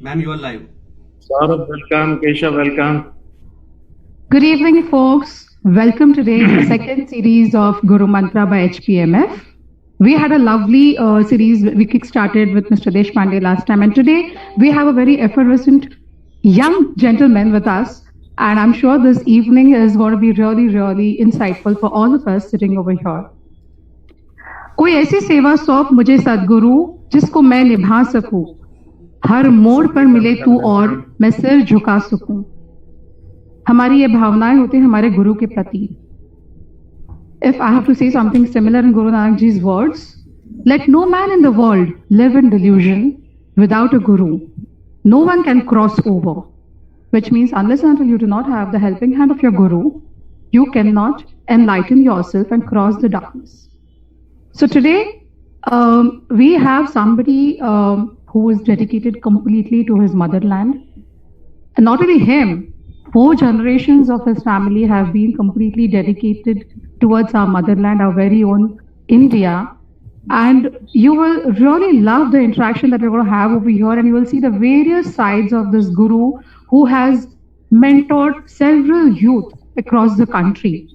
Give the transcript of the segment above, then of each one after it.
Ma'am, you are live. Saurabh, welcome. Keshav, welcome. Good evening, folks. Welcome today to the second series of Guru Mantra by HPMF. We had a lovely series we kick-started with Mr. Deshpande last time, and today we have a very effervescent young gentleman with us, and I'm sure this evening is going to be really, really insightful for all of us sitting over here. कोई ऐसी सेवा सौंप मुझे सदगुरु जिसको मैं निभा सकूं, हर मोड़ पर मिले तू और मैं सिर झुका सकूं. हमारी ये भावनाएं होती हैं हमारे गुरु के प्रति. If I have to say something similar in Guru Nanak Ji's words, let no man in the world live in delusion without a guru. No one can cross over, which means unless and until you do not have the helping hand of your guru, you cannot enlighten yourself and cross the darkness. So today, we have somebody who is dedicated completely to his motherland. And not only him, 4 generations of his family have been completely dedicated towards our motherland, our very own India. And you will really love the interaction that we're going to have over here, and you will see the various sides of this guru who has mentored several youth across the country.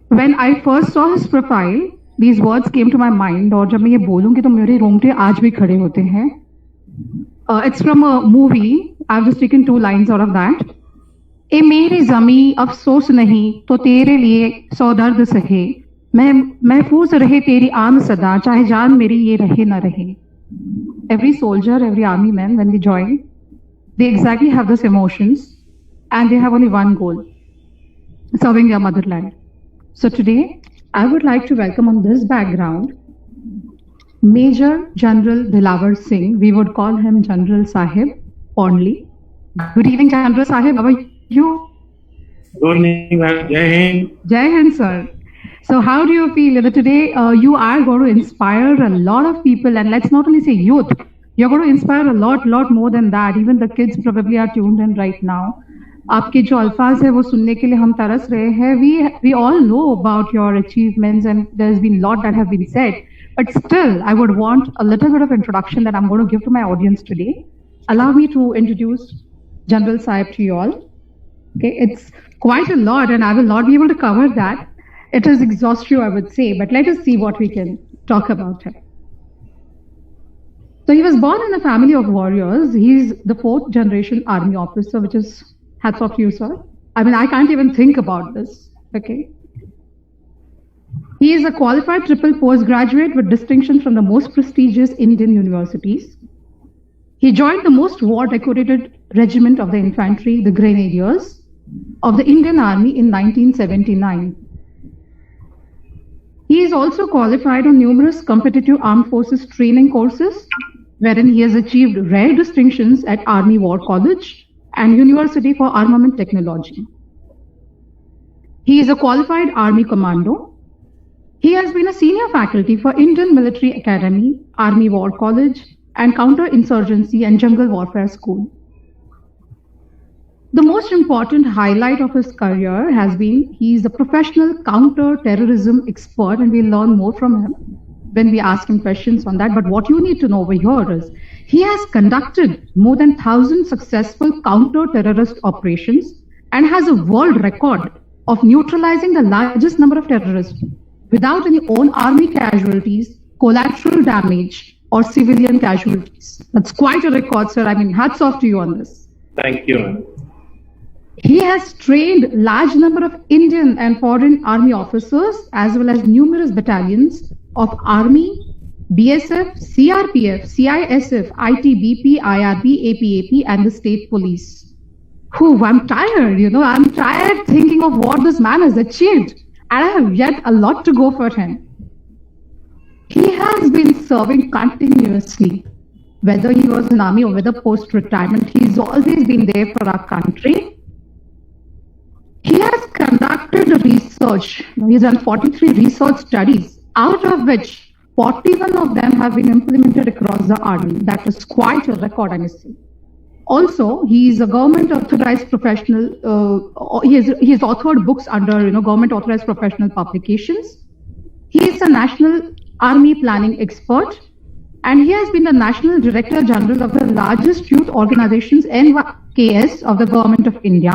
When I first saw his profile, these words came to my mind, और जब मैं ये बोलूँगी तो मेरे रोंगटे आज भी खड़े होते हैं. It's from a movie. I've just taken 2 lines out of that. ए मेरी ज़मी अफसोस नहीं तो तेरे लिए 100 दर्द सहे, मैं महफूज रहे तेरी आन सदा, चाहे जान मेरी ये रहे न रहे. Every soldier, every army man, when they join, they exactly have those emotions, and they have only one goal: serving their motherland. So today, I would like to welcome on this background Major General Dilawar Singh. We would call him General Sahib fondly. Good evening, General Sahib. How are you? Good evening, Jai Hind. Jai Hind, sir. So how do you feel that today you are going to inspire a lot of people, and let's not only say youth, you're going to inspire a lot more than that. Even the kids probably are tuned in right now. आपके जो अल्फाज है वो सुनने के लिए हम तरस रहे हैं. We all know about your achievements, and there's been a lot that have been said. But still, I would want a little bit of introduction that I'm going to give to my audience today. Allow me to introduce General Sahib to you all. Okay, it's quite a lot, and I will not be able to cover that. It is exhaustive, I would say, but let us see what we can talk about him. So he was born in a family of warriors. He's the 4th generation army officer, which is hats off to you, sir. I mean, I can't even think about this. Okay. He is a qualified triple postgraduate with distinction from the most prestigious Indian universities. He joined the most war-decorated regiment of the infantry, the Grenadiers, of the Indian Army in 1979. He is also qualified on numerous competitive armed forces training courses, wherein he has achieved rare distinctions at Army War College and University for Armament Technology. He is a qualified Army Commando. He has been a senior faculty for Indian Military Academy, Army War College, and Counter-Insurgency and Jungle Warfare School. The most important highlight of his career has been he is a professional counter-terrorism expert, and we'll learn more from him when we ask him questions on that. But what you need to know over here is he has conducted more than 1,000 successful counter-terrorist operations and has a world record of neutralizing the largest number of terrorists without any own army casualties, collateral damage, or civilian casualties. That's quite a record, sir. I mean, hats off to you on this. Thank you. He has trained large number of Indian and foreign army officers as well as numerous battalions of Army, BSF, CRPF, CISF, ITBP, IRB, APAP, and the state police. I'm tired, I'm tired thinking of what this man has achieved, and I have yet a lot to go for him. He has been serving continuously, whether he was in army or whether post-retirement. He's always been there for our country. He has conducted research. He's done 43 research studies, out of which 41 of them have been implemented across the army. That is quite a record, I must say. Also, he is a government authorized professional. He has authored books under government authorized professional publications. He is a national army planning expert, And he has been the National Director General of the largest youth organizations, NKS, of the Government of India.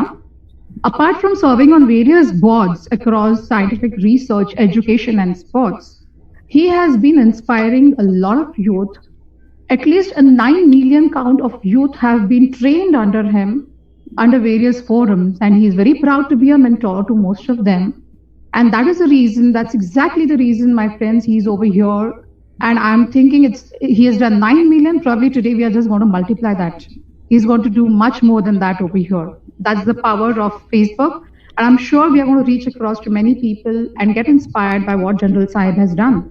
Apart from serving on various boards across scientific research, education, and sports, he has been inspiring a lot of youth. At least a 9 million count of youth have been trained under him, under various forums, and he is very proud to be a mentor to most of them. And that is the reason, that's exactly the reason, my friends, he's over here. And I'm thinking he has done 9 million, probably today we are just going to multiply that. He's going to do much more than that over here. That's the power of Facebook. And I'm sure we are going to reach across to many people and get inspired by what General Sahib has done.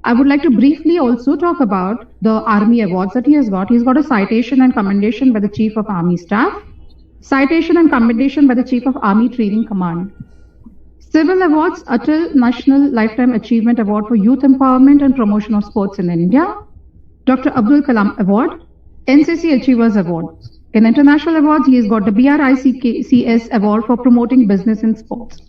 I would like to briefly also talk about the Army awards that he has got. He's got a citation and commendation by the Chief of Army Staff, citation and commendation by the Chief of Army Training Command. Civil awards, Atal National Lifetime Achievement Award for Youth Empowerment and Promotion of Sports in India, Dr. Abdul Kalam Award, NCC Achievers Award. In international awards, he has got the BRICS Award for Promoting Business in Sports.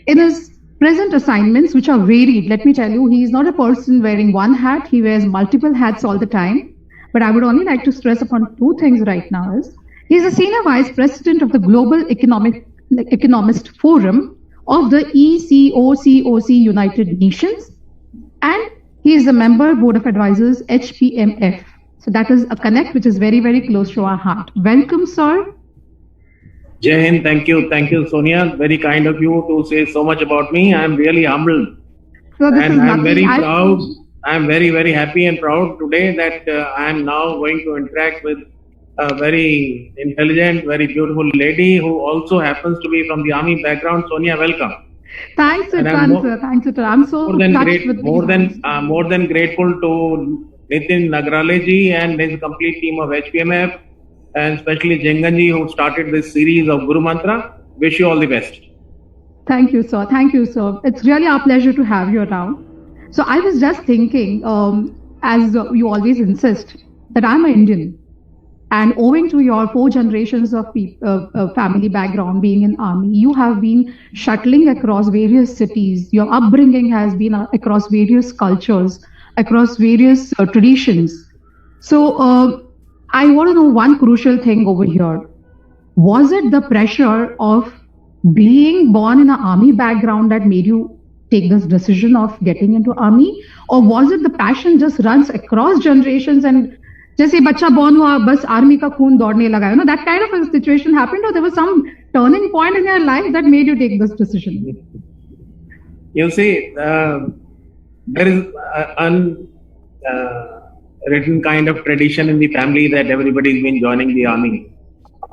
In his present assignments, which are varied, let me tell you, he is not a person wearing one hat, he wears multiple hats all the time. But I would only like to stress upon two things right now is, he is a Senior Vice President of the Global Economist Forum of the ECOSOC United Nations, and he is a member Board of Advisors HPMF. So that is a connect which is very, very close to our heart. Welcome, sir. Jai Hind, thank you, Sonia. Very kind of you to say so much about me. I am really humbled. So this and is I'm very proud. I am very, very happy and proud today that I am now going to interact with a very intelligent, very beautiful lady who also happens to be from the army background. Sonia, welcome. Thanks, sir. Thanks, sir. I'm so more than grateful to Nitin Nagrale ji and his complete team of HPMF, and especially Jengan ji who started this series of Guru Mantra. Wish you all the best. Thank you, sir. Thank you, sir. It's really our pleasure to have you around. So I was just thinking, as you always insist, that I'm an Indian. And owing to your 4 generations of family background being in army, you have been shuttling across various cities. Your upbringing has been across various cultures, across various traditions. So I want to know one crucial thing over here. Was it the pressure of being born in an army background that made you take this decision of getting into army? Or was it the passion just runs across generations and जैसे बच्चा born हुआ बस army का खून दौड़ने लगा, you know, that kind of a situation happened, or there was some turning point in your life that made you take this decision? You see, there is an unwritten kind of tradition in the family that everybody's been joining the army.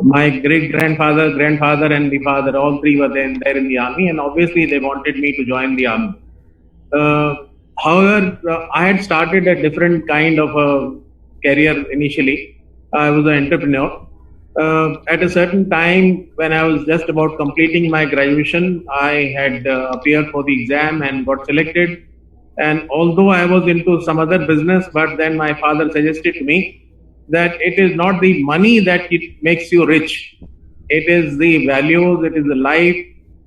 My great-grandfather, grandfather and the father, all three were there in the army, and obviously they wanted me to join the army. However, I had started a different kind of a career initially. I was an entrepreneur. At a certain time, when I was just about completing my graduation, I had appeared for the exam and got selected. And although I was into some other business, but then my father suggested to me that it is not the money that it makes you rich. It is the values, it is the life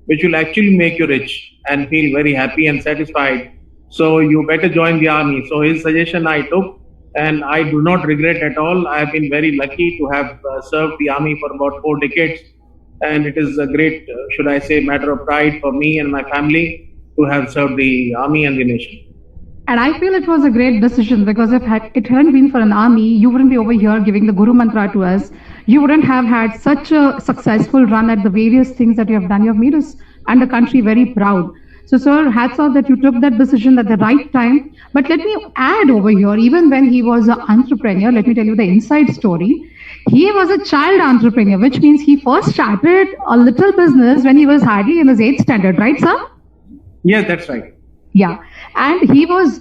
which will actually make you rich and feel very happy and satisfied. So you better join the army. So his suggestion I took, and I do not regret at all. I have been very lucky to have served the army for about 4 decades. And it is a great, should I say, matter of pride for me and my family to have served the army and the nation. And I feel it was a great decision, because if it hadn't been for an army, you wouldn't be over here giving the Guru Mantra to us. You wouldn't have had such a successful run at the various things that you have done. You have made us and the country very proud. So, sir, hats off that you took that decision at the right time. But let me add over here, even when he was an entrepreneur, let me tell you the inside story. He was a child entrepreneur, which means he first started a little business when he was hardly in his 8th standard, right, sir? Yes, that's right. Yeah. And he was,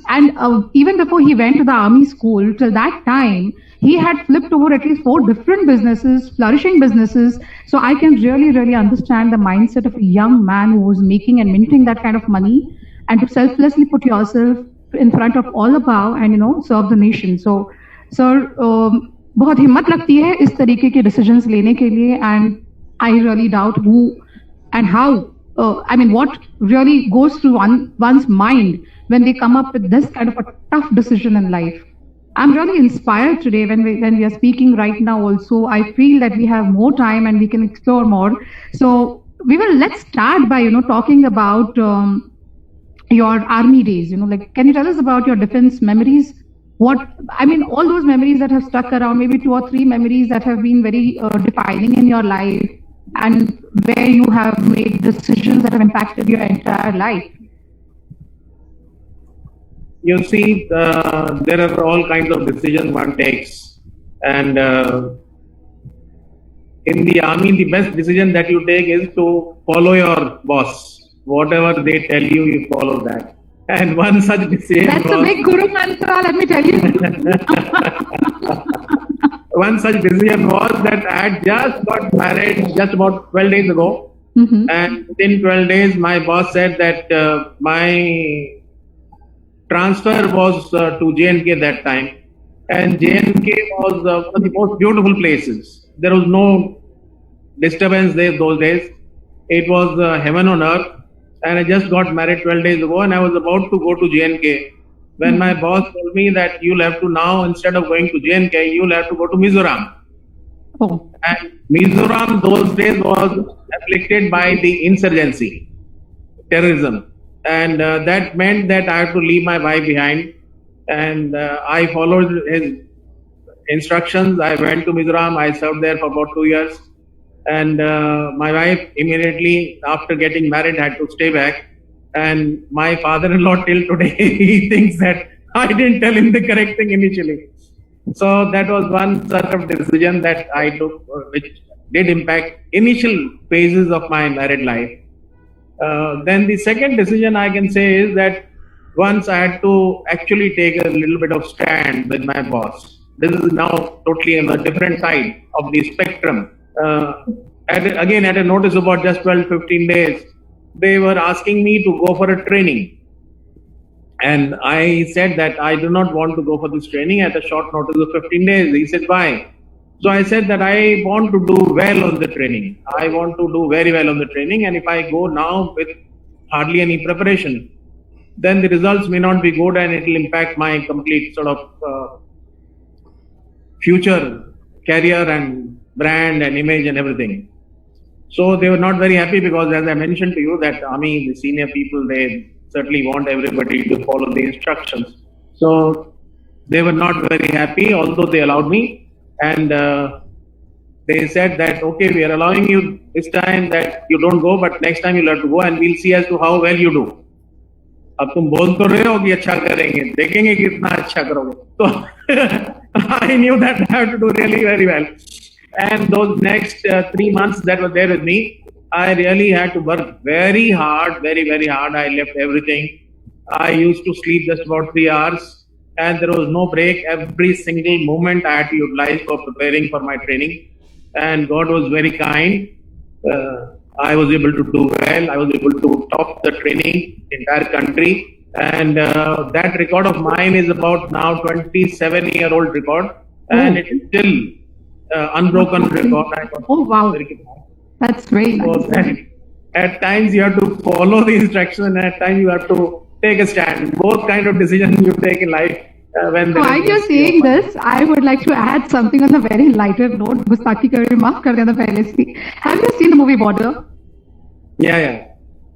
even before he went to the army school, till that time, he had flipped over at least 4 different businesses, flourishing businesses. So I can really, really understand the mindset of a young man who was making and minting that kind of money, and to selflessly put yourself in front of all above and, you know, serve the nation. So, sir, बहुत हिम्मत लगती है इस तरीके के decisions लेने के लिए, and I really doubt who and how, what really goes through one's mind when they come up with this kind of a tough decision in life. I'm really inspired today when we are speaking right now. Also, I feel that we have more time and we can explore more. So let's start by talking about your army days. Like, can you tell us about your defense memories? All those memories that have stuck around, maybe 2 or 3 memories that have been very defining in your life, and where you have made decisions that have impacted your entire life. You see, there are all kinds of decisions one takes, and in the army, the best decision that you take is to follow your boss. Whatever they tell you, you follow that. And one such decision That's a big Guru Mantra, let me tell you. One such decision was that I had just got married just about 12 days ago. Mm-hmm. And within 12 days, my boss said that my transfer was to J&K that time. And J&K was one of the most beautiful places. There was no disturbance there those days. It was heaven on earth. And I just got married 12 days ago, and I was about to go to J&K when my boss told me that you'll have to now, instead of going to J&K, you'll have to go to Mizoram. Oh. And Mizoram those days was afflicted by the insurgency, terrorism. And that meant that I had to leave my wife behind. And I followed his instructions. I went to Mizoram. I served there for about 2 years. And my wife immediately after getting married had to stay back. And my father-in-law till today, he thinks that I didn't tell him the correct thing initially. So that was one sort of decision that I took, which did impact initial phases of my married life. Then the second decision I can say is that once I had to actually take a little bit of stand with my boss. This is now totally on the different side of the spectrum. At a notice about just 12-15 days, they were asking me to go for a training. And I said that I do not want to go for this training at a short notice of 15 days. He said, why? So I said that I want to do well on the training. I want to do very well on the training. And if I go now with hardly any preparation, then the results may not be good and it will impact my complete sort of future career and brand and image and everything. So they were not very happy because, as I mentioned to you, that army, the senior people, they certainly want everybody to follow the instructions. So they were not very happy, although they allowed me. And they said that, okay, we are allowing you this time that you don't go, but next time you'll have to go and we'll see as to how well you do. अब तुम बोल तो रहे हो कि अच्छा करेंगे, देखेंगे कितना अच्छा करोगे. So I knew that I have to do really very well. And those next 3 months that were there with me, I really had to work very hard, very, very hard. I left everything. I used to sleep just about 3 hours and there was no break. Every single moment I had to utilize for preparing for my training. And God was very kind. I was able to do well. I was able to top the training entire country. And that record of mine is about now 27-year-old record. And it is still unbroken record. Oh, wow. That's very nice. So at times you have to follow the instructions and at times you have to take a stand. Both kind of decisions you take in life. While you're saying this, I would like to add something on a very lighter note. Gustaki kar maaf kar dena pehle se. Have you seen the movie Border? Yeah.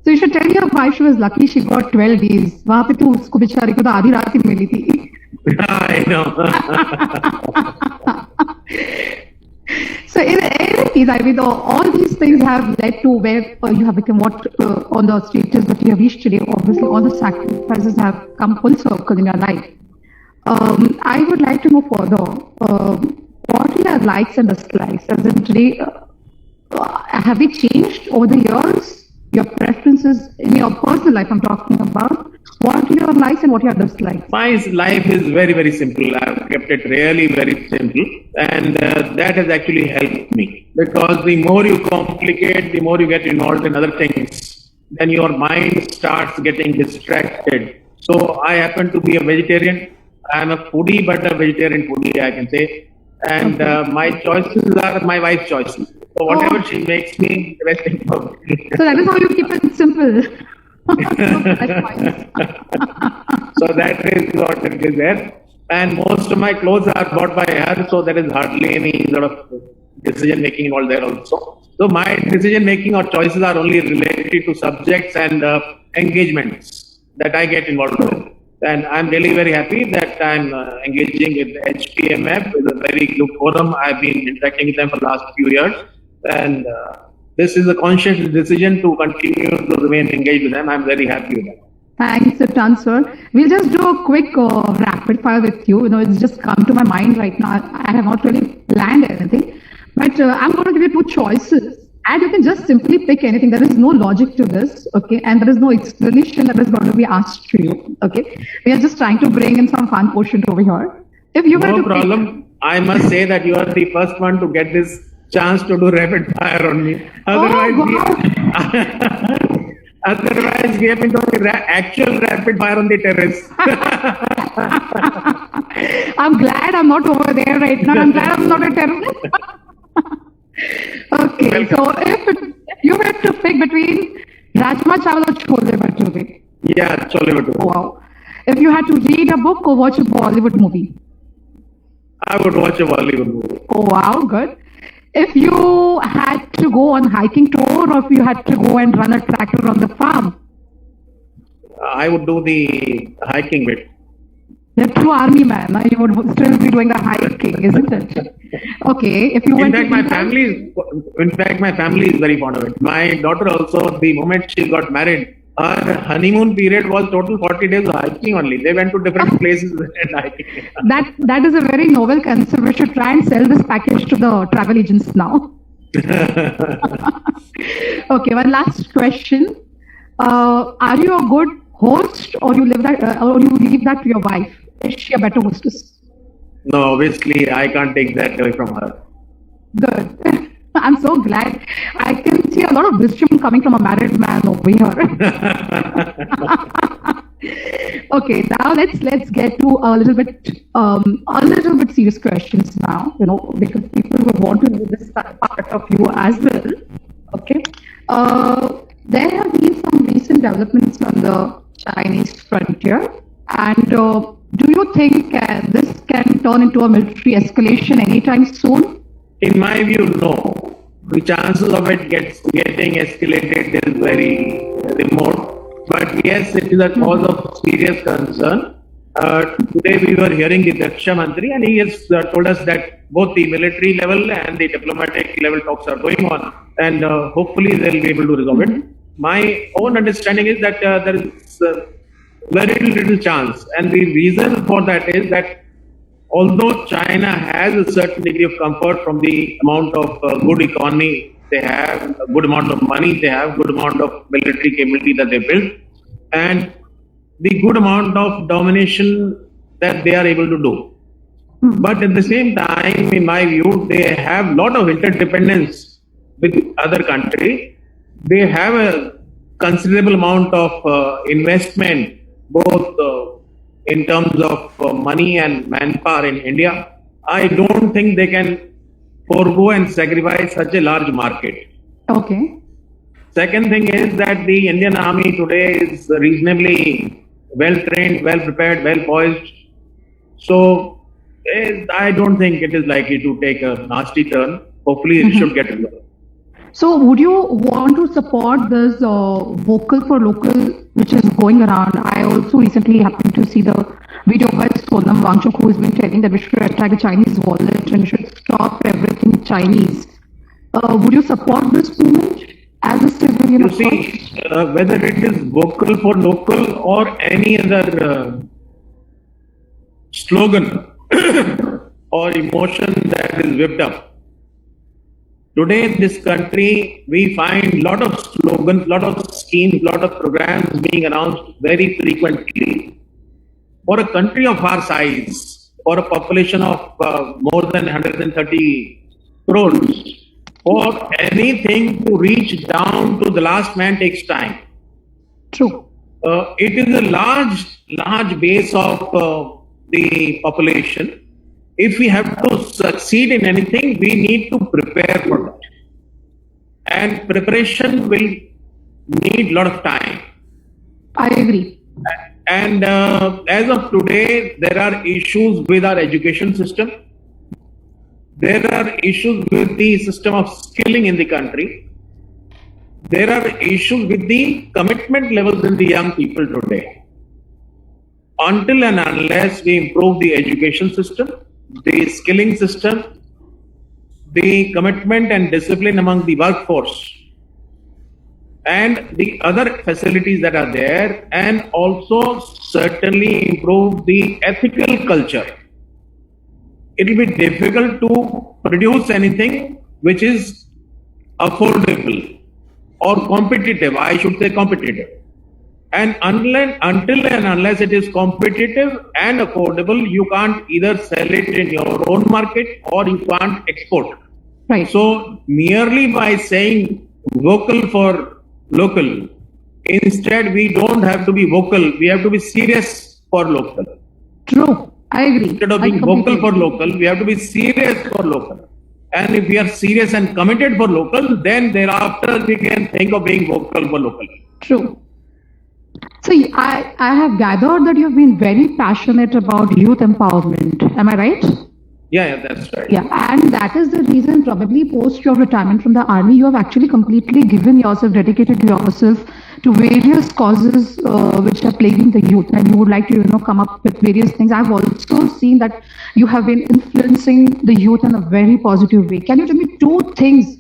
So you should tell your wife she was lucky she got 12 days. वहाँ पे तो उसको बेचारी को तो आधी रात ही मिली थी. I know. So in any case, I mean, all these things have led to where you have become what on the status that you have reached today. Obviously, all the sacrifices have come full circle in your life. I would like to go further. What are your likes and dislikes? As in today, have they changed over the years? Your preferences in your personal life, I'm talking about. What are your likes and what are your dislikes? My life is very, very simple. I've kept it really very simple. And that has actually helped me. Because the more you complicate, the more you get involved in other things, then your mind starts getting distracted. So I happen to be a vegetarian. I'm a foodie, but a vegetarian foodie, I can say. And my choices are my wife's choices. So whatever she makes me, the rest is perfect. So that is how you keep it simple. So that is what it is there. and most of my clothes are bought by her, so there is hardly any sort of decision making involved there also. So my decision making or choices are only related to subjects and engagements that I get involved with. And I'm really very happy that I'm engaging with HPMF, with a very good forum. I've been interacting with them for the last few years. And this is a conscious decision to continue to remain engaged with them. I'm very happy with that. Thanks a ton, sir. We'll just do a quick rapid fire with you. It's just come to my mind right now. I have not really planned anything, but I'm going to give you two choices, and you can just simply pick anything. There is no logic to this, okay? And there is no explanation that is going to be asked to you, okay? We are just trying to bring in some fun quotient over here. If you were No to problem. I must say that you are the first one to get this chance to do rapid fire on me. Otherwise, we have been doing actual rapid fire on the terrace. I'm glad I'm not over there right now. I'm glad I'm not a terrorist. Okay, so if you had to pick between Rajma Chawal or Chole Bhature? Yeah, Chole Bhature. Wow. If you had to read a book or watch a Bollywood movie? I would watch a Bollywood movie. Oh, wow, good. If you had to go on hiking tour or if you had to go and run a tractor on the farm? I would do the hiking bit. You're a true army man. You would still be doing the hiking, isn't it? Okay. If you in fact, my family is very fond of it. My daughter also, the moment she got married, her honeymoon period was total 40 days of hiking only. They went to different places and hiking. That is a very novel concept. We should try and sell this package to the travel agents now. Okay, one last question. Are you a good host, or you leave that to your wife? Is she a better hostess? No, obviously I can't take that away from her. Good. I'm so glad. I can see a lot of wisdom coming from a married man over here. Okay, now let's get to a little bit serious questions now. Because people will want to know this part of you as well. Okay. There have been some recent developments on the Chinese frontier, and do you think this can turn into a military escalation anytime soon? In my view, no. The chances of it getting escalated is very remote. But yes, it is a cause of serious concern. Today we were hearing the Raksha Mantri, and he has told us that both the military level and the diplomatic level talks are going on, and hopefully they'll be able to resolve it. My own understanding is that there is very little chance, and the reason for that is that although China has a certain degree of comfort from the amount of good economy they have, a good amount of money they have, good amount of military capability that they built, and the good amount of domination that they are able to do. But at the same time, in my view, they have a lot of interdependence with other countries. They have a considerable amount of investment, both in terms of money and manpower in India. I don't think they can forego and sacrifice such a large market. Okay. Second thing is that the Indian Army today is reasonably well trained, well prepared, well poised. So I don't think it is likely to take a nasty turn. Hopefully it should get resolved. So would you want to support this vocal for local which is going around? I also recently happened to see the video by Sonam Wangchuk, who has been telling that we should attack a Chinese wallet and we should stop everything Chinese. Would you support this movement as a civilian? You see, whether it is vocal for local or any other slogan or emotion that is whipped up, today in this country, we find a lot of slogans, lot of schemes, lot of programs being announced very frequently. For a country of our size, for a population of more than 130 crores, for anything to reach down to the last man takes time. True. It is a large base of the population. If we have to succeed in anything, we need to prepare for that. And preparation will need a lot of time. I agree. And as of today, there are issues with our education system. There are issues with the system of skilling in the country. There are issues with the commitment levels in the young people today. Until and unless we improve the education system, the skilling system, the commitment and discipline among the workforce, and the other facilities that are there, and also certainly improve the ethical culture, it will be difficult to produce anything which is affordable or competitive. I should say competitive. And until and unless it is competitive and affordable, you can't either sell it in your own market or you can't export. Right. So merely by saying vocal for local, instead we don't have to be vocal, we have to be serious for local. True. I agree. Instead of being vocal for local, we have to be serious for local. And if we are serious and committed for local, then thereafter we can think of being vocal for local. True. So I have gathered that you have been very passionate about youth empowerment. Am I right? Yeah, that's right. Yeah, and that is the reason probably post your retirement from the army, you have actually completely given yourself, dedicated yourself to various causes which are plaguing the youth, and you would like to, come up with various things. I've also seen that you have been influencing the youth in a very positive way. Can you tell me 2 things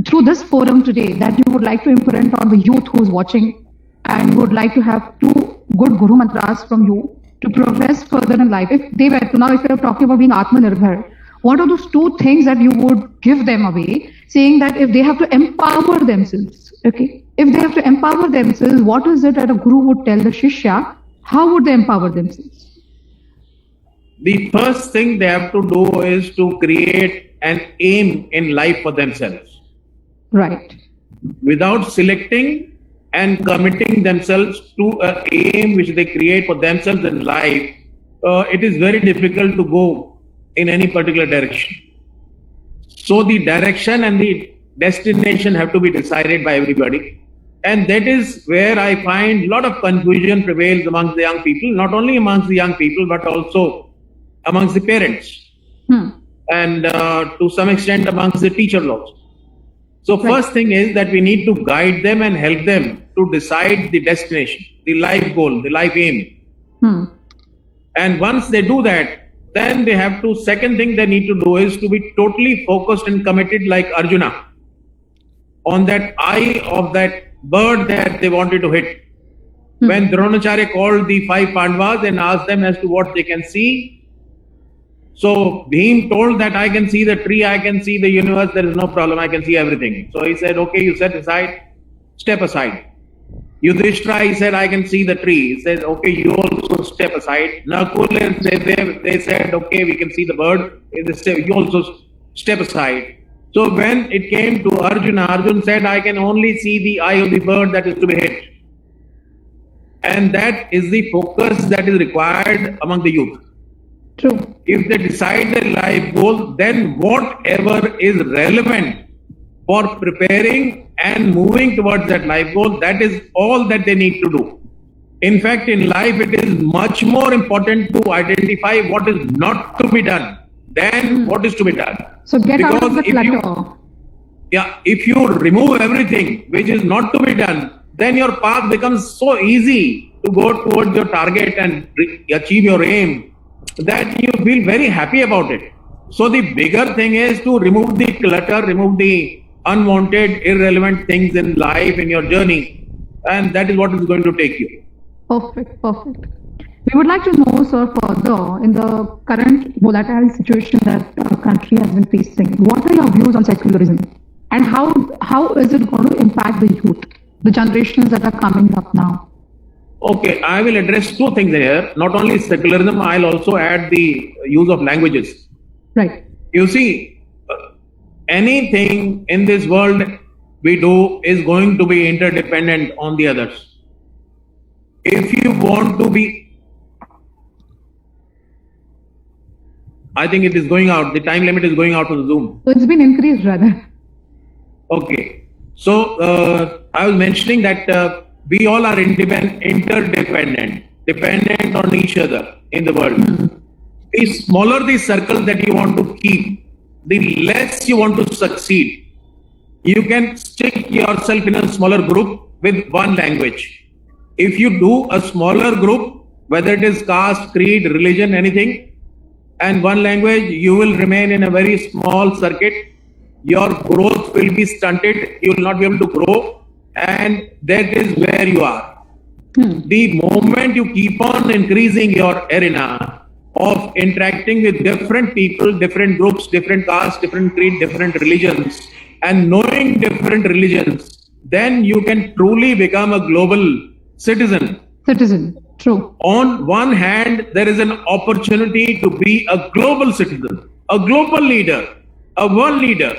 through this forum today that you would like to imprint on the youth who's watching, and would like to have 2 good Guru Mantras from you to progress further in life? If they were to, now if you're talking about being Atmanirbhar, what are those 2 things that you would give them away, saying that if they have to empower themselves, okay, if they have to empower themselves, what is it that a guru would tell the Shishya? How would they empower themselves? The first thing they have to do is to create an aim in life for themselves. Right. Without selecting and committing themselves to an aim which they create for themselves in life, it is very difficult to go in any particular direction. So the direction and the destination have to be decided by everybody. And that is where I find a lot of confusion prevails amongst the young people, not only amongst the young people, but also amongst the parents. And to some extent amongst the teachers also. So first thing is that we need to guide them and help them to decide the destination, the life goal, the life aim. And once they do that, then they have to, second thing they need to do is to be totally focused and committed like Arjuna on that eye of that bird that they wanted to hit. When Dronacharya called the 5 Pandavas and asked them as to what they can see, so Bhim told that I can see the tree, I can see the universe, there is no problem, I can see everything. So he said, okay, you set aside, step aside. Yudhishthira, he said, I can see the tree. He said, okay, you also step aside. Nakul and Sahdev, they said, okay, we can see the bird. You also step aside. So when it came to Arjuna, Arjuna said, I can only see the eye of the bird that is to be hit. And that is the focus that is required among the youth. True. If they decide their life goal, then whatever is relevant for preparing and moving towards that life goal, that is all that they need to do. In fact, in life, it is much more important to identify what is not to be done than what is to be done. So get out of the clutter. If you remove everything which is not to be done, then your path becomes so easy to go towards your target and achieve your aim that you feel very happy about it. So the bigger thing is to remove the clutter, remove the unwanted, irrelevant things in life, in your journey, and that is what is going to take you. Perfect, perfect. We would like to know, sir, further in the current volatile situation that our country has been facing, what are your views on secularism, and how is it going to impact the youth, the generations that are coming up now? Okay, I will address 2 things here. Not only secularism, I'll also add the use of languages. Right. You see, anything in this world we do is going to be interdependent on the others. If you want to be, I think it is going out, the time limit is going out on Zoom. So it's been increased rather. Okay. So I was mentioning that we all are interdependent. dependent on each other in the world. The smaller the circle that you want to keep, the less you want to succeed. You can stick yourself in a smaller group with one language. If you do a smaller group, whether it is caste, creed, religion, anything, and one language, you will remain in a very small circuit. Your growth will be stunted. You will not be able to grow, and that is where you are. The moment you keep on increasing your arena of interacting with different people, different groups, different castes, different creed, different religions, and knowing different religions, then you can truly become a global citizen. True. On one hand, there is an opportunity to be a global citizen, a global leader, a world leader.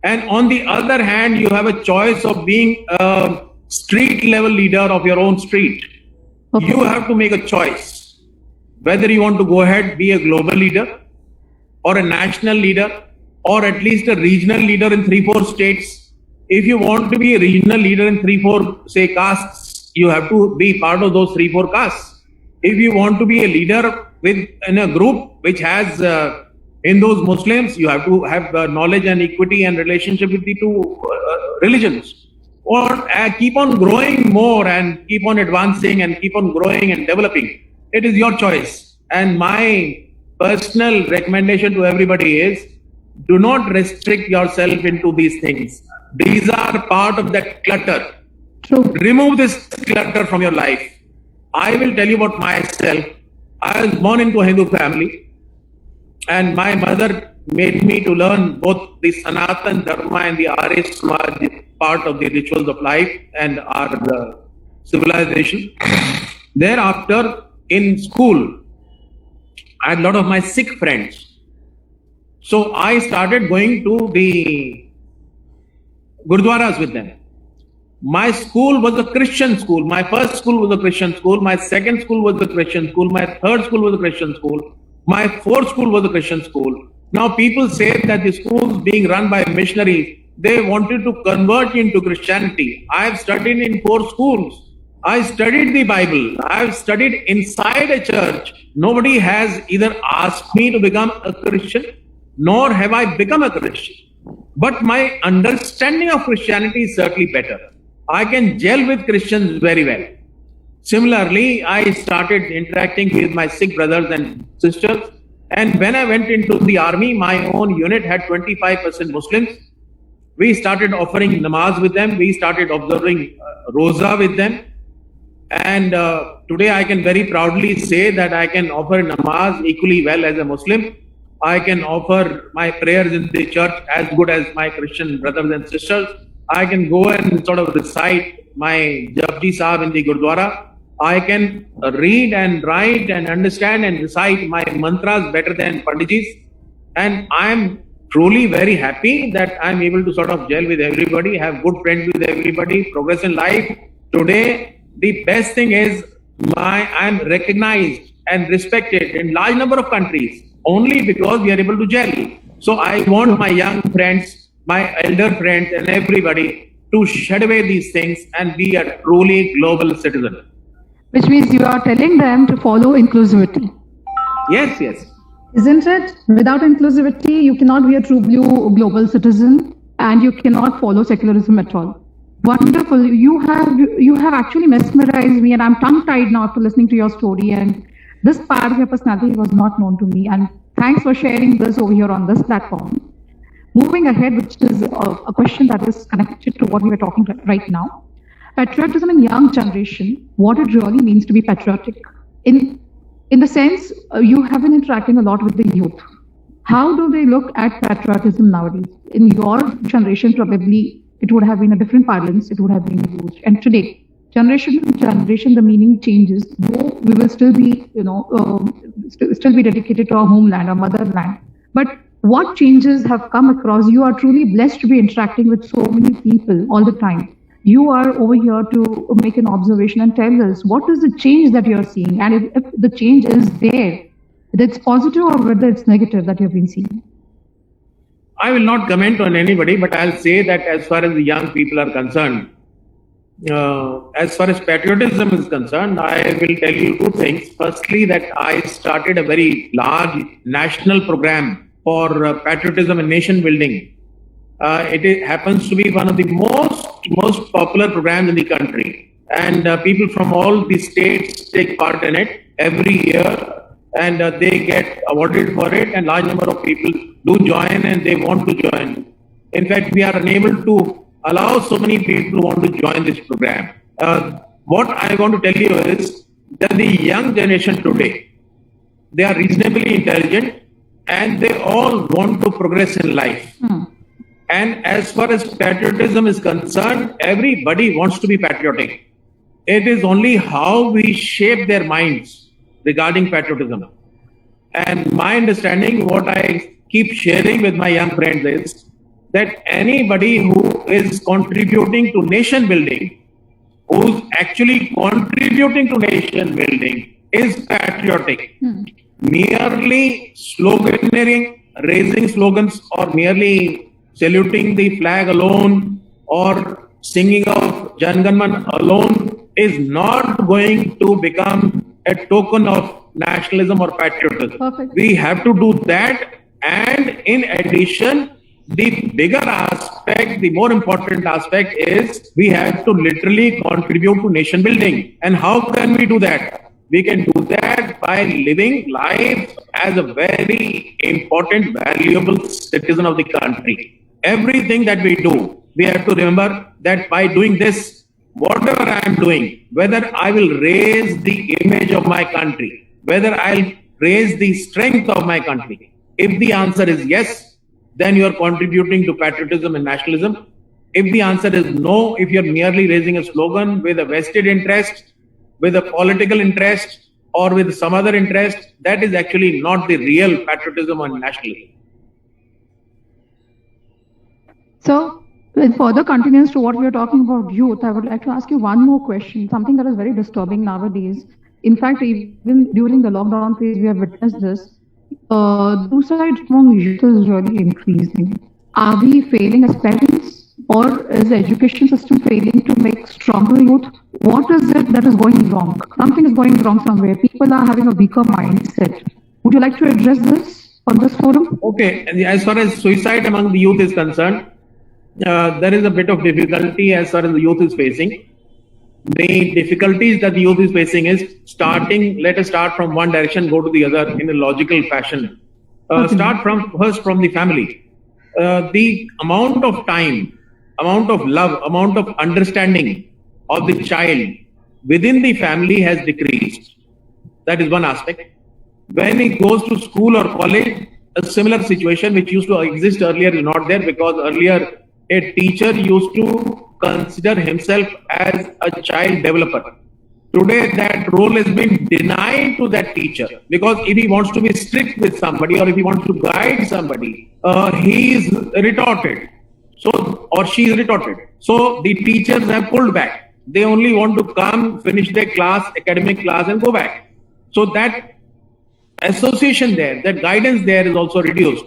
And on the other hand, you have a choice of being a street level leader of your own street. Okay. You have to make a choice whether you want to go ahead, be a global leader or a national leader or at least a regional leader in 3-4 states. If you want to be a regional leader in 3-4, say, castes, you have to be part of those 3-4 castes. If you want to be a leader in a group which has Hindus, Muslims, you have to have knowledge and equity and relationship with the two religions. Or keep on growing more and keep on advancing and keep on growing and developing. It is your choice. And my personal recommendation to everybody is, do not restrict yourself into these things. These are part of that clutter. True. Remove this clutter from your life. I will tell you about myself. I was born into a Hindu family, and my mother made me to learn both the Sanatan Dharma and the Arya Samaj part of the rituals of life and our civilization. Thereafter, in school, I had a lot of my Sikh friends. So I started going to the Gurdwaras with them. My school was a Christian school. My first school was a Christian school. My second school was a Christian school. My third school was a Christian school. My fourth school was a Christian school. Now people say that the schools being run by missionaries, they wanted to convert you into Christianity. I have studied in 4 schools. I studied the Bible. I have studied inside a church. Nobody has either asked me to become a Christian, nor have I become a Christian. But my understanding of Christianity is certainly better. I can gel with Christians very well. Similarly, I started interacting with my Sikh brothers and sisters. And when I went into the army, my own unit had 25% Muslims. We started offering namaz with them. We started observing roza with them. And today I can very proudly say that I can offer namaz equally well as a Muslim. I can offer my prayers in the church as good as my Christian brothers and sisters. I can go and sort of recite my Japji Sahib in the Gurdwara. I can read and write and understand and recite my mantras better than Panditjis. And I am truly very happy that I am able to sort of gel with everybody, have good friends with everybody, progress in life. Today, the best thing is I am recognized and respected in large number of countries only because we are able to gel. So I want my young friends, my elder friends and everybody to shed away these things and be a truly global citizen. Which means you are telling them to follow inclusivity. Yes, yes. Isn't it? Without inclusivity, you cannot be a true blue global citizen and you cannot follow secularism at all. Wonderful. You have actually mesmerized me and I'm tongue-tied now after listening to your story, and this part of your personality was not known to me, and thanks for sharing this over here on this platform. Moving ahead, which is a question that is connected to what we were talking right now. Patriotism in young generation, what it really means to be patriotic. In the sense, you have been interacting a lot with the youth. How do they look at patriotism nowadays? In your generation, probably it would have been a different parlance, it would have been used. And today, generation to generation, the meaning changes, though we will still be, still be dedicated to our homeland, our motherland. But what changes have come across? You are truly blessed to be interacting with so many people all the time. You are over here to make an observation and tell us what is the change that you're seeing, and if the change is there, whether it's positive or whether it's negative that you've been seeing. I will not comment on anybody, but I'll say that as far as the young people are concerned, As far as patriotism is concerned, I will tell you two things. Firstly, that I started a very large national program for patriotism and nation building. Happens to be one of the most popular programs in the country, and people from all the states take part in it every year, and they get awarded for it. And large number of people do join, and they want to join. In fact, we are unable to allow so many people who want to join this program. What I want to tell you is that the young generation today, they are reasonably intelligent and they all want to progress in life. And as far as patriotism is concerned, everybody wants to be patriotic. It is only how we shape their minds regarding patriotism. And my understanding, what I keep sharing with my young friends is that anybody who is contributing to nation building, who's actually contributing to nation building, is patriotic. Merely sloganeering, raising slogans, or merely saluting the flag alone, or singing of Jan Gan Man alone is not going to become a token of nationalism or patriotism. Perfect. We have to do that, and in addition, the bigger aspect, the more important aspect is we have to literally contribute to nation building. And how can we do that? We can do that by living life as a very important, valuable citizen of the country. Everything that we do, we have to remember that by doing this, whatever I am doing, whether I will raise the image of my country, whether I'll raise the strength of my country, if the answer is yes, then you are contributing to patriotism and nationalism. If the answer is no, if you're merely raising a slogan with a vested interest, with a political interest, or with some other interest, that is actually not the real patriotism and nationalism. So, in further continuance to what we are talking about youth, I would like to ask you one more question, something that is very disturbing nowadays. In fact, even during the lockdown phase, we have witnessed this. Suicide among youth is really increasing. Are we failing as parents, or is the education system failing to make stronger youth? What is it that is going wrong? Something is going wrong somewhere. People are having a weaker mindset. Would you like to address this on this forum? Okay, and as far as suicide among the youth is concerned, there is a bit of difficulty as far as the youth is facing. The difficulties that the youth is facing is let us start from one direction, go to the other in a logical fashion. Start first from the family. The amount of time, amount of love, amount of understanding of the child within the family has decreased. That is one aspect. When he goes to school or college, a similar situation which used to exist earlier is not there, because earlier a teacher used to consider himself as a child developer. Today, that role has been denied to that teacher, because if he wants to be strict with somebody or if he wants to guide somebody, he is retorted. Or she is retorted. So the teachers have pulled back. They only want to come, finish their class, academic class, and go back. So that association there, that guidance there is also reduced.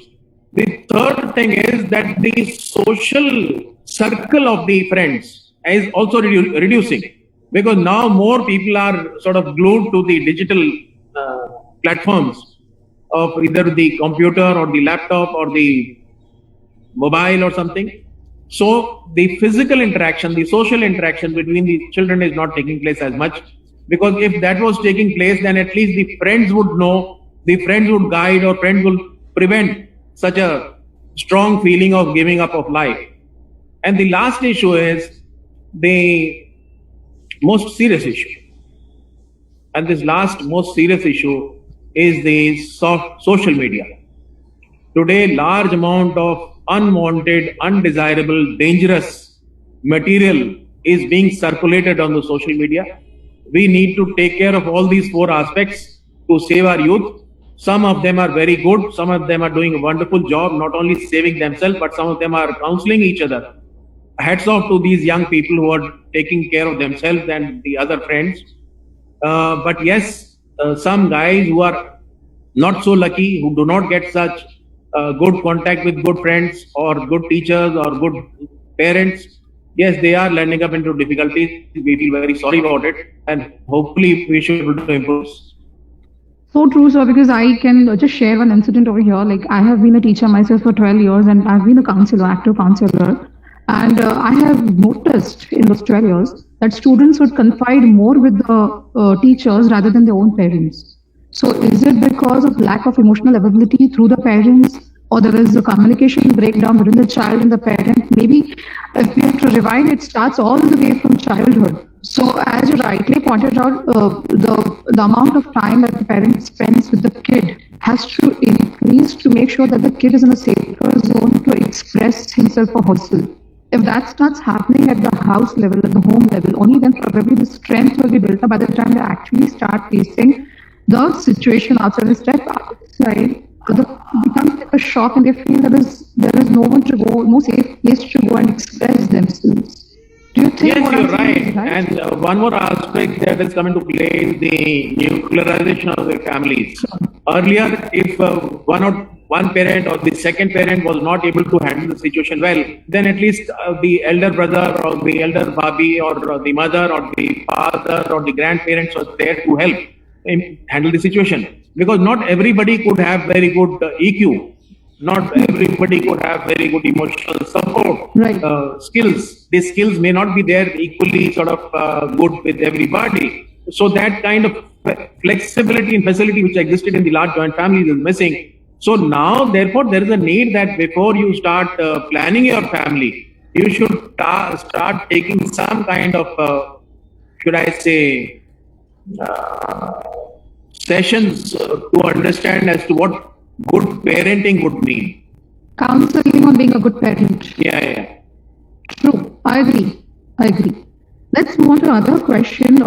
The third thing is that the social circle of the friends is also reducing, because now more people are sort of glued to the digital platforms of either the computer or the laptop or the mobile or something. So the physical interaction, the social interaction between the children is not taking place as much, because if that was taking place, then at least the friends would know, the friends would guide, or friends will prevent such a strong feeling of giving up of life. And the last issue is the most serious issue. And this last most serious issue is the social media. Today, large amount of unwanted, undesirable, dangerous material is being circulated on the social media. We need to take care of all these four aspects to save our youth. Some of them are very good. Some of them are doing a wonderful job, not only saving themselves, but some of them are counseling each other. Hats off to these young people who are taking care of themselves and the other friends. But yes, some guys who are not so lucky, who do not get such good contact with good friends or good teachers or good parents, yes, they are landing up into difficulties. We feel very sorry about it, and hopefully we should be able to improve. So true, sir, because I can just share one incident over here. Like, I have been a teacher myself for 12 years and I've been a counselor, active counselor. And I have noticed in those 12 years that students would confide more with the teachers rather than their own parents. So, is it because of lack of emotional availability through the parents, or there is a communication breakdown between the child and the parent? Maybe if we have to rewind, it starts all the way from childhood. So, as you rightly pointed out, the amount of time that the parent spends with the kid has to increase to make sure that the kid is in a safer zone to express himself or herself. If that starts happening at the house level, at the home level, only then probably the strength will be built up by the time they actually start facing the situation outside. The step outside, becomes like a shock, and they feel there is no one to go, no safe place to go and express themselves. Do you think? Yes, you're right. And one more aspect that has come into play is the nuclearization of the families. Earlier, if one parent or the second parent was not able to handle the situation well, then at least the elder brother or the elder babi or the mother or the father or the grandparents was there to help handle the situation. Because not everybody could have very good EQ. Not everybody could have very good emotional support skills. These skills may not be there equally sort of good with everybody. So that kind of flexibility and facility which existed in the large joint families is missing. So now, therefore, there is a need that before you start planning your family, you should start taking some kind of, should I say, sessions to understand as to what good parenting would mean. Counseling on being a good parent. Yeah. True. I agree. Let's move on to another question,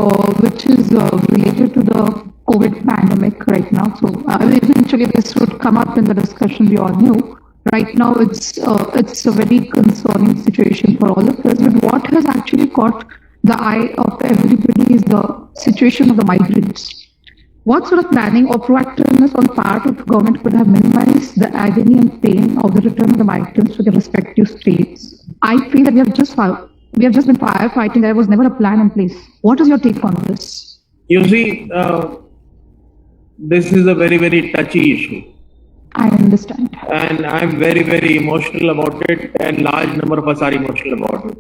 which is related to the COVID pandemic right now. So eventually this would come up in the discussion. We all knew. Right now it's a very concerning situation for all of us. But what has actually caught the eye of everybody is the situation of the migrants. What sort of planning or proactiveness on part of government could have minimized the agony and pain of the return of the migrants to their respective states? I feel that we have just been firefighting. There was never a plan in place. What is your take on this? You see, this is a very, very touchy issue. I understand. And I'm very, very emotional about it, and large number of us are emotional about it.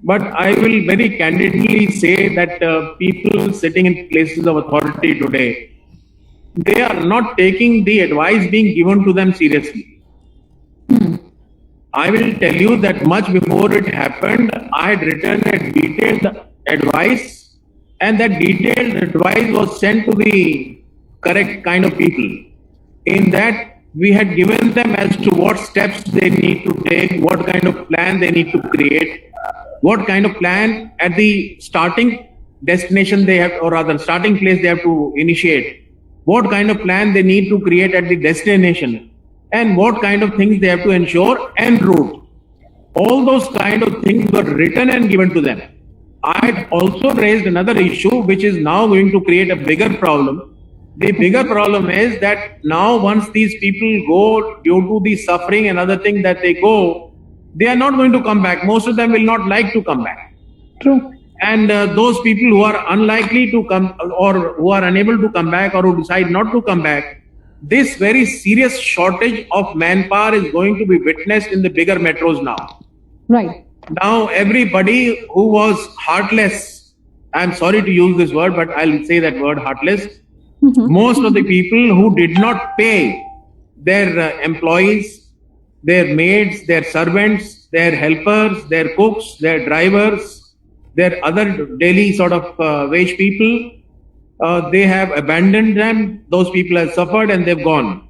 But I will very candidly say that people sitting in places of authority today, they are not taking the advice being given to them seriously. I will tell you that much before it happened, I had written a detailed advice, and that detailed advice was sent to the correct kind of people. In that, we had given them as to what steps they need to take, what kind of plan they need to create, what kind of plan at the starting destination they have, or rather starting place they have to initiate, what kind of plan they need to create at the destination, and what kind of things they have to ensure en route. All those kind of things were written and given to them. I had also raised another issue which is now going to create a bigger problem. The bigger problem is that now once these people go due to the suffering and other things that they go, they are not going to come back. Most of them will not like to come back. True. And those people who are unlikely to come or who are unable to come back or who decide not to come back, this very serious shortage of manpower is going to be witnessed in the bigger metros now. Right. Now, everybody who was heartless, I'm sorry to use this word, but I'll say that word, heartless. Most of the people who did not pay their employees, their maids, their servants, their helpers, their cooks, their drivers, their other daily sort of wage people, they have abandoned them. Those people have suffered and they've gone.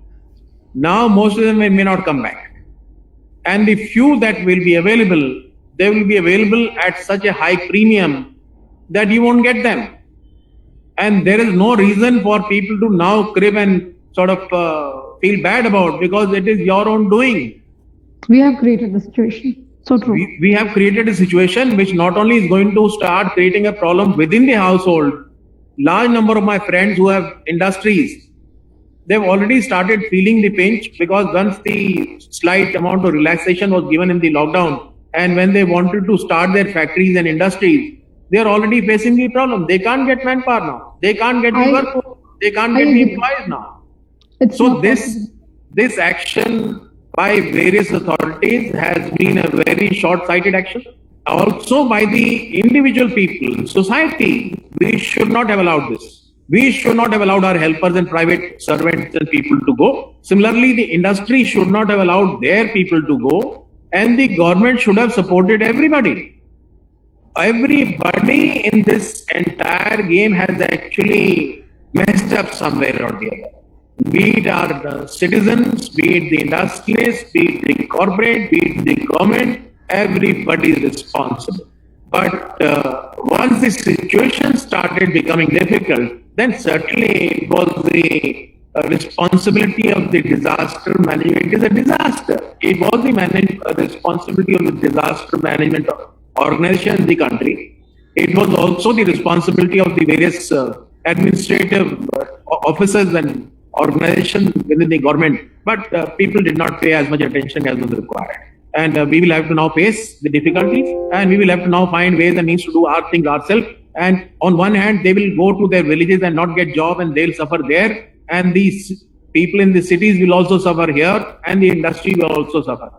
Now most of them may not come back. And the few that will be available, they will be available at such a high premium that you won't get them. And there is no reason for people to now crib and sort of feel bad about, because it is your own doing. We have created the situation. So true. We have created a situation which not only is going to start creating a problem within the household. Large number of my friends who have industries, they've already started feeling the pinch, because once the slight amount of relaxation was given in the lockdown, And when they wanted to start their factories and industries, they are already facing the problem. They can't get manpower now. They can't get the workforce. They can't get the employees now. So this action by various authorities has been a very short-sighted action. Also by the individual people, society, we should not have allowed this. We should not have allowed our helpers and private servants and people to go. Similarly, the industry should not have allowed their people to go, and the government should have supported everybody. Everybody in this entire game has actually messed up somewhere or the other. Be it our citizens, be it the industrialists, be it the corporate, be it the government, everybody is responsible. But once the situation started becoming difficult, then certainly it was the responsibility of the disaster management. It is a disaster. It was the responsibility of the disaster management organization in the country. It was also the responsibility of the various administrative officers and organizations within the government. But people did not pay as much attention as was required. And we will have to now face the difficulties, and we will have to now find ways and means to do our things ourselves. And on one hand, they will go to their villages and not get job, and they'll suffer there. And these people in the cities will also suffer here, and the industry will also suffer.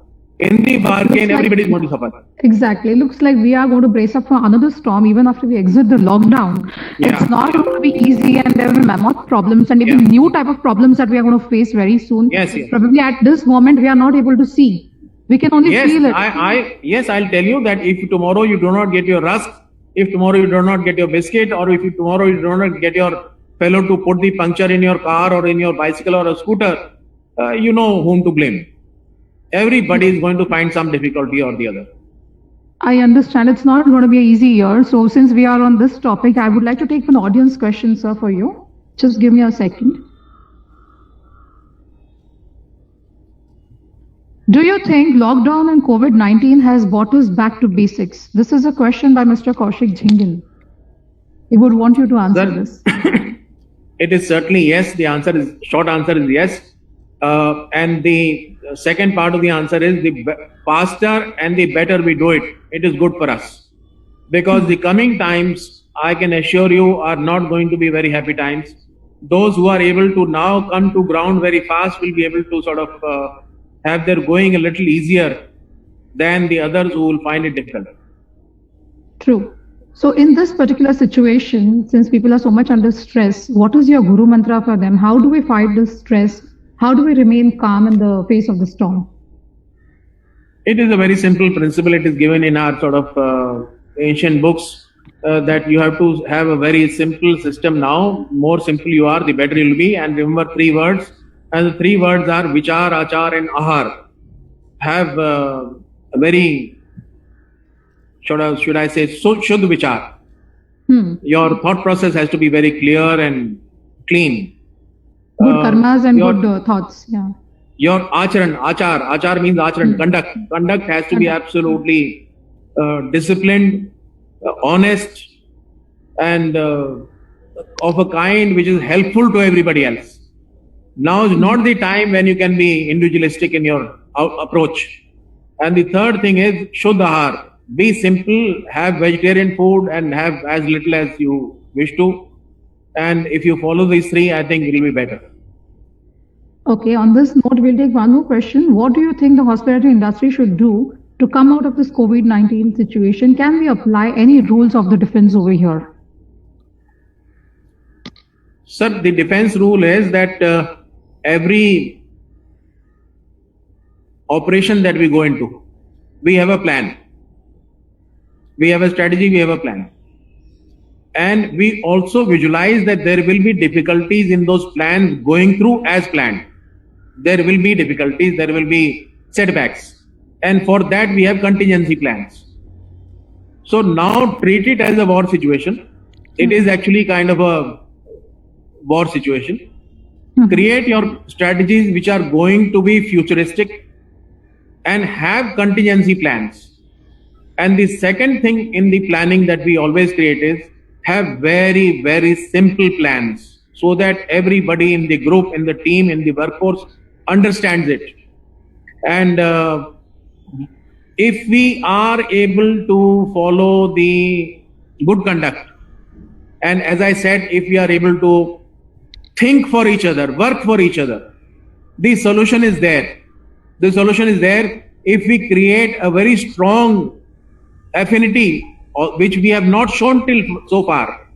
In the bargain, everybody is going to suffer. Exactly. It looks like we are going to brace up for another storm even after we exit the lockdown. Yeah. It's not going to be easy, and there will be mammoth problems and even new type of problems that we are going to face very soon. Yes. Probably at this moment, we are not able to see. We can only feel it. I'll tell you that if tomorrow you do not get your rusk, if tomorrow you do not get your biscuit, or if tomorrow you do not get your fellow to put the puncture in your car or in your bicycle or a scooter, you know whom to blame. Everybody is going to find some difficulty or the other. I understand it's not going to be an easy year. So since we are on this topic, I would like to take an audience question, sir, for you. Just give me a second. Do you think lockdown and COVID-19 has brought us back to basics? This is a question by Mr. Kaushik Jhingan. He would want you to answer this. It is certainly yes. The short answer is yes. And the second part of the answer is the faster and the better we do it, it is good for us. Because the coming times, I can assure you, are not going to be very happy times. Those who are able to now come to ground very fast will be able to sort of have their going a little easier than the others who will find it difficult. True. So in this particular situation, since people are so much under stress, what is your Guru Mantra for them? How do we fight this stress? How do we remain calm in the face of the storm? It is a very simple principle. It is given in our sort of ancient books that you have to have a very simple system now. More simple you are, the better you will be. And remember 3 words. And the 3 words are Vichar, Achar and Ahar. Have a very, should I say, Shuddh Vichar. Your thought process has to be very clear and clean. Good karmas and good thoughts. Yeah. Your achar means acharan, conduct. Conduct has to be absolutely disciplined, honest, and of a kind which is helpful to everybody else. Now is not the time when you can be individualistic in your approach. And the third thing is Shuddhahar. Be simple, have vegetarian food and have as little as you wish to. And if you follow these 3, I think it will be better. Okay, on this note, we'll take one more question. What do you think the hospitality industry should do to come out of this COVID-19 situation? Can we apply any rules of the defense over here? Sir, the defense rule is that every operation that we go into, we have a plan. We have a strategy, we have a plan. And we also visualize that there will be difficulties in those plans going through as planned. There will be difficulties, there will be setbacks. And for that, we have contingency plans. So now treat it as a war situation. It is actually kind of a war situation. Create your strategies which are going to be futuristic and have contingency plans. And the second thing in the planning that we always create is have very, very simple plans so that everybody in the group, in the team, in the workforce understands it. And if we are able to follow the good conduct, and as I said, if we are able to think for each other, work for each other, the solution is there. The solution is there if we create a very strong affinity, which we have not shown till so far.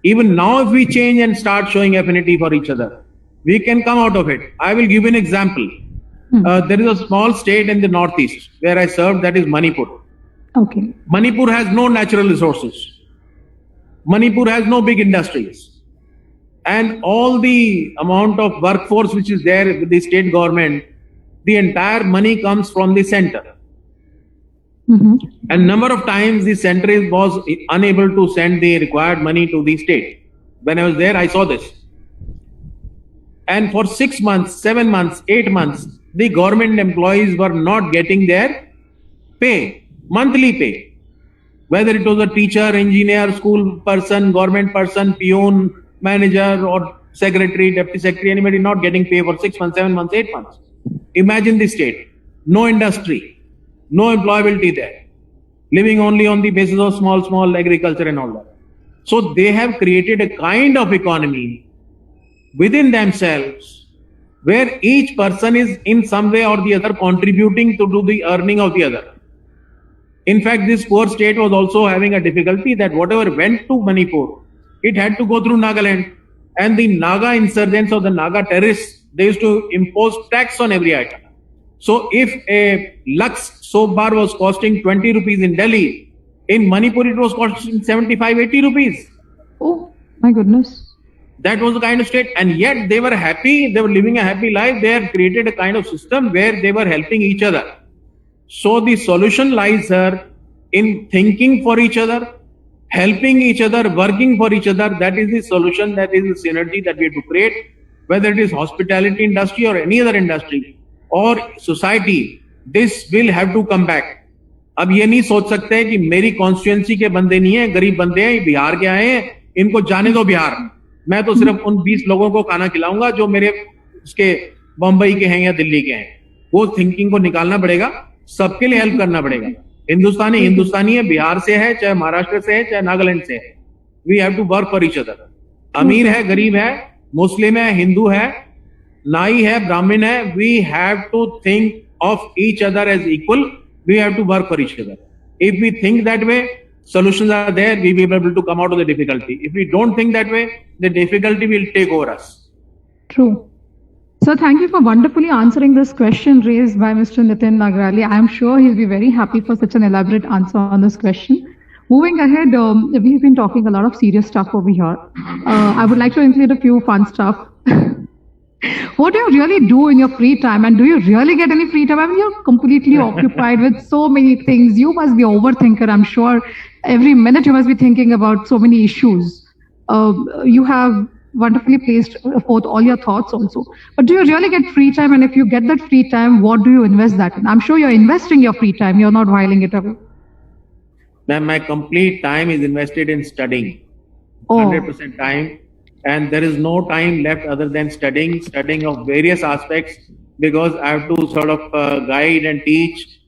Even now, if we change and start showing affinity for each other, we can come out of it. I will give you an example. There is a small state in the northeast where I served, that is Manipur. Okay. Manipur has no natural resources. Manipur has no big industries. And all the amount of workforce which is there with the state government, the entire money comes from the center. And number of times the center was unable to send the required money to the state. When I was there, I saw this. And for 6 months, 7 months, 8 months, the government employees were not getting their pay, monthly pay. Whether it was a teacher, engineer, school person, government person, peon, manager or secretary, deputy secretary, anybody not getting pay for 6 months, 7 months, 8 months. Imagine the state, no industry, no employability there, living only on the basis of small agriculture and all that. So they have created a kind of economy within themselves where each person is in some way or the other contributing to the earning of the other. In fact, this poor state was also having a difficulty that whatever went to Manipur, it had to go through Nagaland, and the Naga insurgents or the Naga terrorists, they used to impose tax on every item. So if a lakhs soap bar was costing 20 rupees in Delhi, in Manipur it was costing 75, 80 rupees. Oh my goodness. That was the kind of state, and yet they were happy, they were living a happy life. They had created a kind of system where they were helping each other. So the solution lies here in thinking for each other, helping each other, working for each other. That is the solution, that is the synergy that we have to create, whether it is hospitality industry or any other industry or society. This will have to come back. अब ये नहीं सोच सकते कि मेरी constituency के बंदे नहीं है, गरीब बंदे हैं, बिहार के आए हैं, इनको जाने दो बिहार, मैं तो सिर्फ उन 20 लोगों को खाना खिलाऊंगा जो मेरे उसके बंबई के हैं या दिल्ली के हैं. वो थिंकिंग को निकालना पड़ेगा, सबके लिए हेल्प करना पड़ेगा. हिंदुस्तानी हिंदुस्तानी है, बिहार से है, चाहे महाराष्ट्र से है, चाहे नागालैंड से है. We have to work for each other. अमीर है, गरीब है, मुस्लिम है, हिंदू है, नाई है, ब्राह्मण है, we have to think of each other as equal. We have to work for each other. If we think that way, solutions are there, we will be able to come out of the difficulty. If we don't think that way, the difficulty will take over us. True. So thank you for wonderfully answering this question raised by Mr. Nitin Nagrali. I am sure he'll be very happy for such an elaborate answer on this question. Moving ahead, we've been talking a lot of serious stuff over here. I would like to include a few fun stuff. What do you really do in your free time, and do you really get any free time? I mean, you're completely occupied with so many things. You must be an overthinker, I'm sure. Every minute you must be thinking about so many issues. You have wonderfully placed forth all your thoughts also. But do you really get free time? And if you get that free time, what do you invest that in? I'm sure you're investing your free time. You're not whiling it away. Ma'am, my complete time is invested in studying. 100% time. And there is no time left other than studying of various aspects, because I have to sort of guide and teach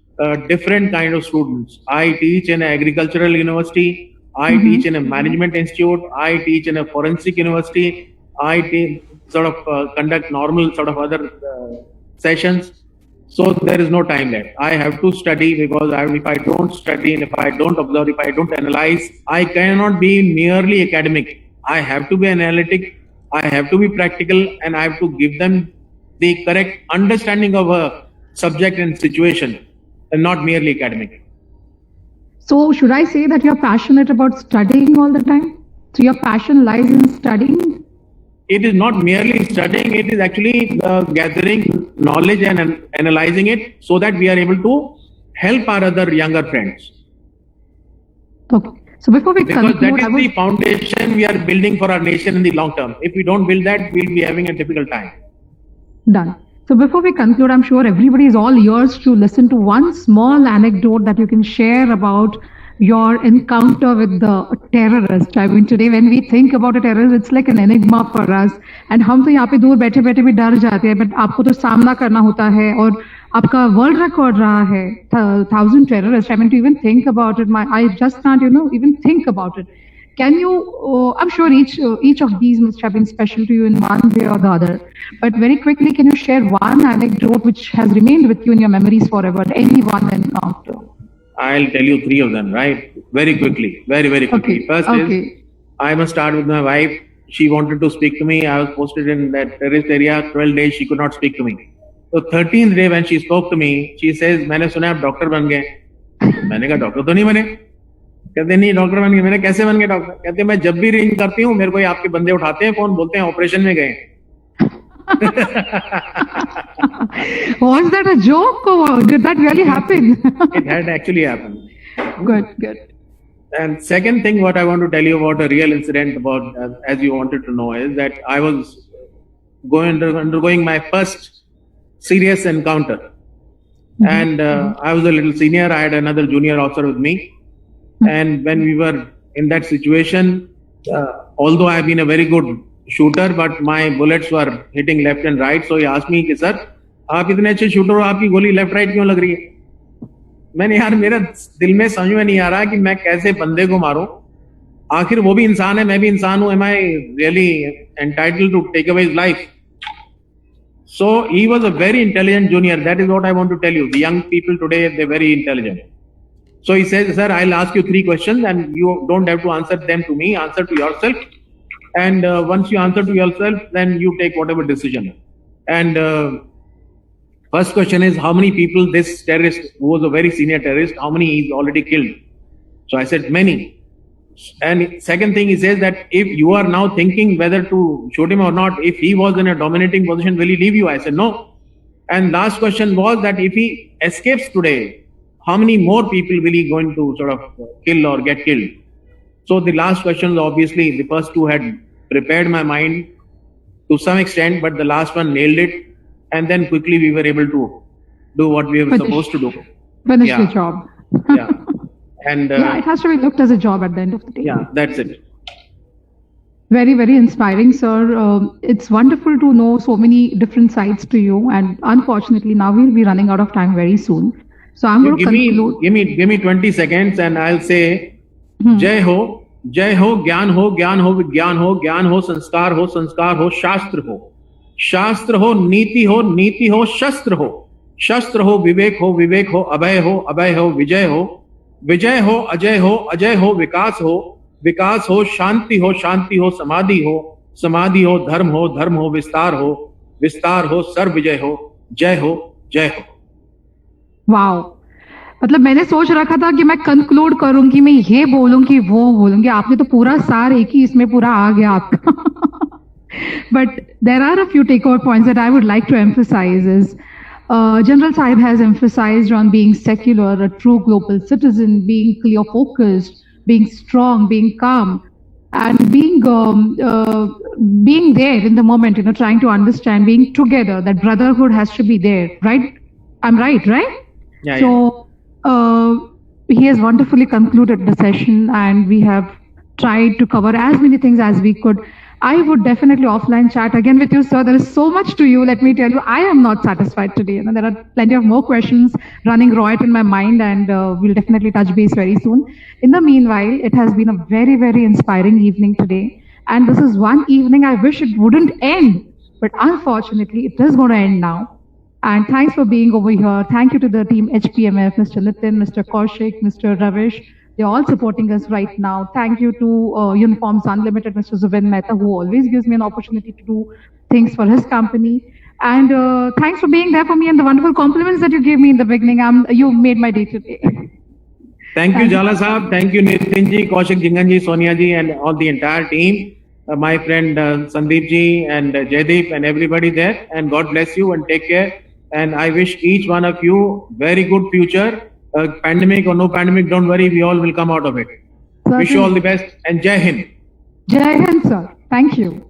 different kind of students. I teach in an agricultural university, I teach in a management institute, I teach in a forensic university, I conduct normal sort of other sessions. So there is no time left. I have to study, because if I don't study and if I don't observe, if I don't analyze, I cannot be merely academic. I have to be analytic, I have to be practical, and I have to give them the correct understanding of a subject and situation, and not merely academic. So should I say that you're passionate about studying all the time? So your passion lies in studying? It is not merely studying, it is actually gathering knowledge and analyzing it so that we are able to help our other younger friends. Okay. So before we conclude, that is the foundation we are building for our nation in the long term. If we don't build that, we'll be having a difficult time. Done. So before we conclude, I'm sure everybody is all ears to listen to one small anecdote that you can share about your encounter with the terrorist. I mean, today when we think about a terrorist, it's like an enigma for us. And हम तो यहाँ पे दूर बैठे बैठे भी डर जाते हैं, but आपको तो सामना करना होता है, और आपका वर्ल्ड रिकॉर्ड रहा है 1000 terrorists. I mean, to even think about it, I just can't, even think about it. Can you? I'm sure each of these must have been special to you in one way or the other. But very quickly, can you share one anecdote which has remained with you in your memories forever? Any one encounter? I'll tell you 3 of them, right? Very quickly, very quickly. Okay. First is, I must start with my wife. She wanted to speak to me. I was posted in that terrorist area. 12 days she could not speak to me. So 13th day when she spoke to me, she says, मैंने सुना आप doctor बन गए. मैंने कहा doctor तो नहीं बने. कहते नहीं डॉक्टर बन गए. मैंने कैसे बन गए डॉक्टर? कहते मैं जब भी रिंग करती हूँ मेरे को आपके बंदे उठाते हैं फोन, बोलते हैं ऑपरेशन में गए. Was that a joke or did that really happen? It had actually happened. Good. And second thing, what I want to tell you about a real incident about, as you wanted to know, is that I was undergoing my first serious encounter. Mm-hmm. And I was a little senior. I had another junior officer with me. Mm-hmm. And when we were in that situation, although I have been a very good shooter, but my bullets were hitting left and right. So he asked me, sir, आप इतने अच्छे shooter हो, आपकी गोली left right क्यों लग रही है? मैंने यार मेरा दिल में समझ में नहीं आ रहा कि मैं कैसे बंदे को मारूं. आखिर वो भी इंसान है, मैं भी इंसान हूं. Am I really entitled to take away his life? So he was a very intelligent junior. That is what I want to tell you. The young people today, they're very intelligent. So he says, sir, I'll ask you 3 questions and you don't have to answer them to me. Answer to yourself. And once you answer to yourself, then you take whatever decision. And first question is, how many people this terrorist, who was a very senior terrorist, how many he's already killed? So I said, many. And second thing, he says that if you are now thinking whether to shoot him or not, if he was in a dominating position, will he leave you? I said, no. And last question was that if he escapes today, how many more people will he going to sort of kill or get killed? So the last question, obviously, the first 2 had prepared my mind to some extent, but the last one nailed it. And then quickly we were able to do what we were supposed to do. Finish the job. Yeah. And it has to be looked as a job at the end of the day. Yeah, that's it. Very, very inspiring, sir. It's wonderful to know so many different sides to you. And unfortunately, now we'll be running out of time very soon. So I'm going to conclude. Give me 20 seconds and I'll say, Jai ho, Gyan ho, Gyan ho, Vigyan ho, Gyan ho, Sanskar ho, Shastra ho. शास्त्र हो, नीति हो, शस्त्र हो, विवेक हो, अभय हो, विजय हो, अजय हो, विकास हो, शांति हो, समाधि हो, धर्म हो, विस्तार हो, सर्व विजय हो, जय हो. वाओ, मतलब मैंने सोच रखा था कि मैं कंक्लूड करूंगी, मैं ये बोलूंगी, वो बोलूंगी. आपने तो पूरा सार एक ही इसमें पूरा आ गया आपका. But there are a few takeout points that I would like to emphasize is General Sahib has emphasized on being secular, a true global citizen, being clear focused, being strong, being calm, and being there in the moment, trying to understand, being together. That brotherhood has to be there, right? I'm right? Yeah. So he has wonderfully concluded the session, and we have tried to cover as many things as we could. I would definitely offline chat again with you, sir. There is so much to you. Let me tell you, I am not satisfied today. There are plenty of more questions running riot in my mind, and we'll definitely touch base very soon. In the meanwhile, it has been a very, very inspiring evening today. And this is one evening I wish it wouldn't end. But unfortunately, it is going to end now. And thanks for being over here. Thank you to the team HPMF, Mr. Nitin, Mr. Kaushik, Mr. Ravish. They're all supporting us right now. Thank you to Uniforms Unlimited, Mr. Zubin Mehta, who always gives me an opportunity to do things for his company. And thanks for being there for me and the wonderful compliments that you gave me in the beginning. You made my day today. Thank you, Jala Sahab. Thank you, Nitin ji, Kaushik Jingan ji, Sonia ji, and all the entire team. My friend Sandeep ji and Jaideep and everybody there. And God bless you and take care. And I wish each one of you very good future. Pandemic or no pandemic, don't worry, we all will come out of it. Certainly. Wish you all the best and Jai Hind. Jai Hind, sir. Thank you.